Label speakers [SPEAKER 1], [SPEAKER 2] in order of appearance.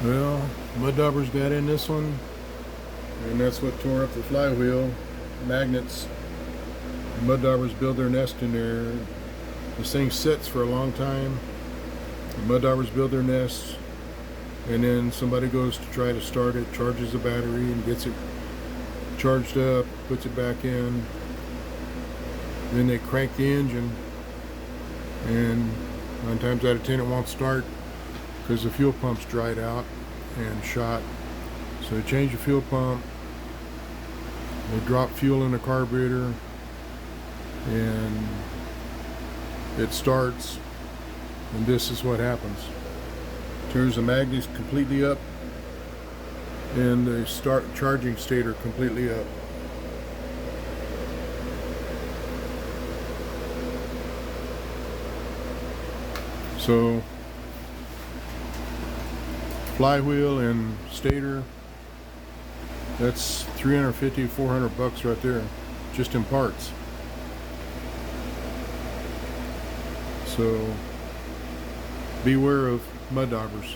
[SPEAKER 1] Well, mud daubers got in this one, and that's what tore up the flywheel. Magnets. Mud daubers build their nest in there. This thing sits for a long time. The mud daubers build their nests, and then somebody goes to try to start it, charges the battery, and gets it charged up, puts it back in. Then they crank the engine, and 9 times out of 10 it won't start because the fuel pump's dried out and shot. So they change the fuel pump, they drop fuel in the carburetor, and it starts, and this is what happens. Turns the magnets completely up and the charging stator completely up. So flywheel and stator, that's 350 400 bucks right there, just in parts. So beware of mud daubers.